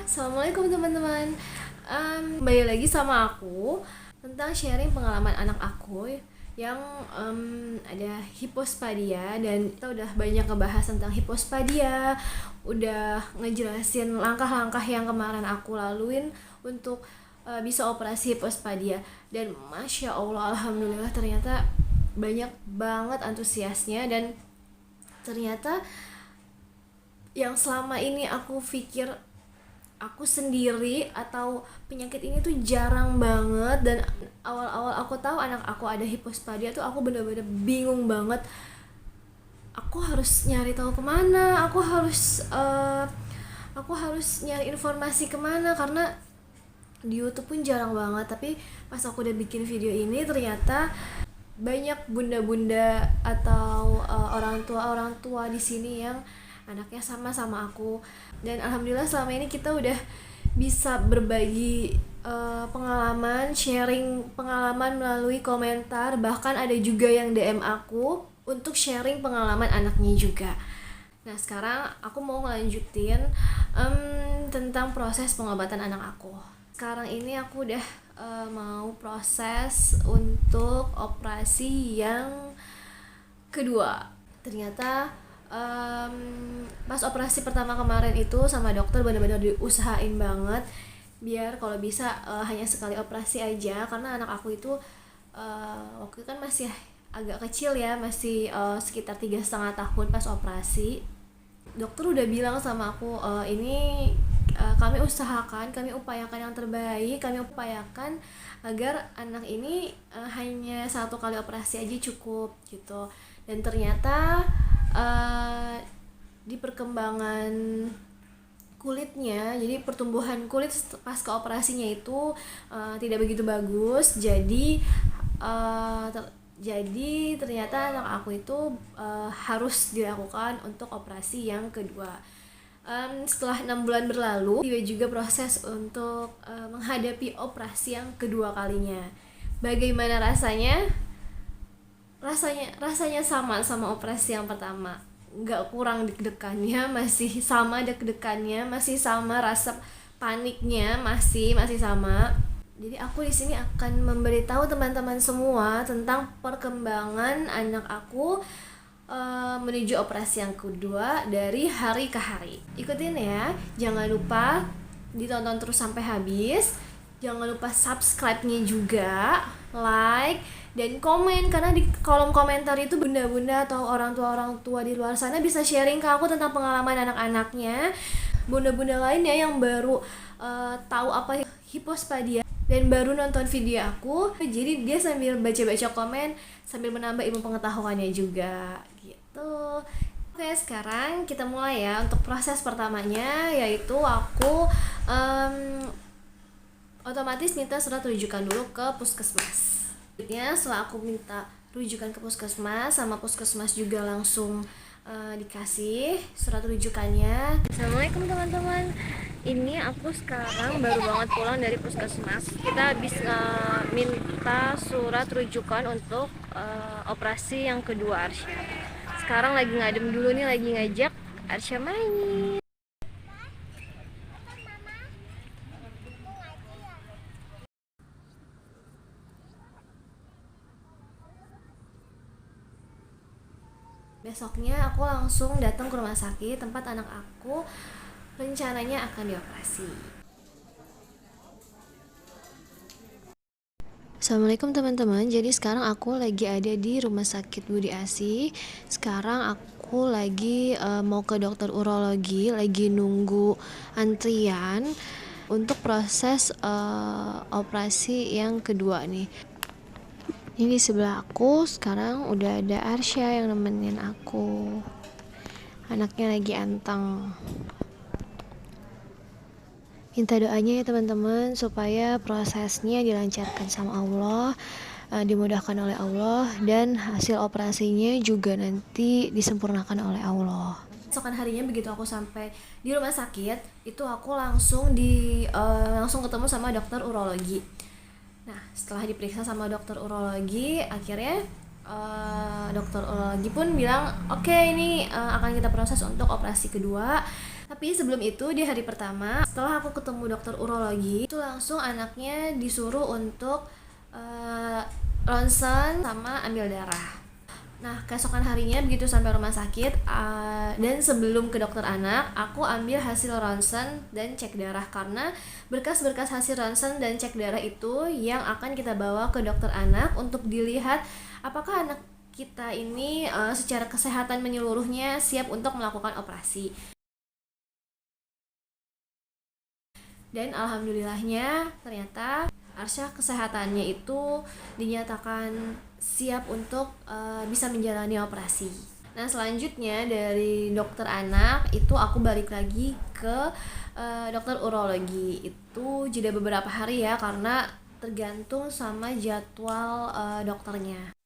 Assalamualaikum teman-teman. Kembali lagi sama aku tentang sharing pengalaman anak aku yang ada hipospadia, dan kita udah banyak ngebahas tentang hipospadia, udah ngejelasin langkah-langkah yang kemarin aku laluin untuk bisa operasi hipospadia. Dan masya Allah, alhamdulillah ternyata banyak banget antusiasnya, dan ternyata yang selama ini aku pikir aku sendiri atau penyakit ini tuh jarang banget, dan awal-awal aku tahu anak aku ada hipospadia tuh aku bener-bener bingung banget. Aku harus nyari tahu kemana, aku harus nyari informasi kemana, karena di YouTube pun jarang banget. Tapi pas aku udah bikin video ini, ternyata banyak bunda-bunda atau orang tua di sini yang anaknya sama aku. Dan alhamdulillah selama ini kita udah bisa berbagi pengalaman, sharing pengalaman melalui komentar, bahkan ada juga yang DM aku untuk sharing pengalaman anaknya juga. Nah sekarang aku mau ngelanjutin tentang proses pengobatan anak aku. Sekarang ini aku udah mau proses untuk operasi yang kedua. Ternyata pas operasi pertama kemarin itu sama dokter benar-benar diusahain banget biar kalau bisa hanya sekali operasi aja, karena anak aku itu waktu itu kan masih agak kecil ya, masih sekitar 3,5 tahun pas operasi. Dokter udah bilang sama aku, ini kami upayakan yang terbaik, kami upayakan agar anak ini hanya satu kali operasi aja cukup gitu. Dan ternyata di perkembangan kulitnya, jadi pertumbuhan kulit pasca operasinya itu tidak begitu bagus. Jadi ternyata anak aku itu harus dilakukan untuk operasi yang kedua. Setelah 6 bulan berlalu, dia juga proses untuk menghadapi operasi yang kedua kalinya. Bagaimana rasanya? Rasanya sama operasi yang pertama, nggak kurang deg-degannya, masih sama deg-degannya, masih sama rasa paniknya, masih sama. Jadi aku di sini akan memberitahu teman-teman semua tentang perkembangan anak aku menuju operasi yang kedua dari hari ke hari. Ikutin ya, jangan lupa ditonton terus sampai habis. Jangan lupa subscribe-nya juga, like, dan komen, karena di kolom komentar itu bunda-bunda atau orang tua di luar sana bisa sharing ke aku tentang pengalaman anak-anaknya. Bunda-bunda lainnya yang baru tahu apa hipospadia dan baru nonton video aku, jadi dia sambil baca-baca komen sambil menambah ilmu pengetahuannya juga gitu. Oke, sekarang kita mulai ya untuk proses pertamanya, yaitu aku otomatis minta surat rujukan dulu ke puskesmas. Setelah aku minta rujukan ke puskesmas, sama puskesmas juga langsung dikasih surat rujukannya. Assalamualaikum teman-teman, ini aku sekarang baru banget pulang dari puskesmas. Kita habis minta surat rujukan untuk operasi yang kedua Arsya. Sekarang lagi ngadem dulu nih, lagi ngajak Arsya main. Besoknya aku langsung datang ke rumah sakit tempat anak aku rencananya akan dioperasi. Assalamualaikum teman-teman, jadi sekarang aku lagi ada di rumah sakit Budi Asih. Sekarang aku lagi mau ke dokter urologi, lagi nunggu antrian untuk proses operasi yang kedua nih. Ini di sebelah aku sekarang udah ada Arsya yang nemenin aku. Anaknya lagi anteng. Minta doanya ya teman-teman supaya prosesnya dilancarkan sama Allah, dimudahkan oleh Allah, dan hasil operasinya juga nanti disempurnakan oleh Allah. Esokan harinya begitu aku sampai di rumah sakit, itu aku langsung ketemu sama dokter urologi. Nah, setelah diperiksa sama dokter urologi, akhirnya dokter urologi pun bilang, oke, ini akan kita proses untuk operasi kedua. Tapi sebelum itu di hari pertama setelah aku ketemu dokter urologi itu langsung anaknya disuruh untuk ronsen sama ambil darah. Nah keesokan harinya begitu sampai rumah sakit dan sebelum ke dokter anak aku ambil hasil ronsen dan cek darah karena berkas-berkas hasil ronsen dan cek darah itu yang akan kita bawa ke dokter anak untuk dilihat apakah anak kita ini secara kesehatan menyeluruhnya siap untuk melakukan operasi. Dan alhamdulillahnya ternyata Arsya kesehatannya itu dinyatakan siap untuk bisa menjalani operasi. Nah selanjutnya dari dokter anak itu aku balik lagi ke dokter urologi. Itu jeda beberapa hari ya karena tergantung sama jadwal dokternya.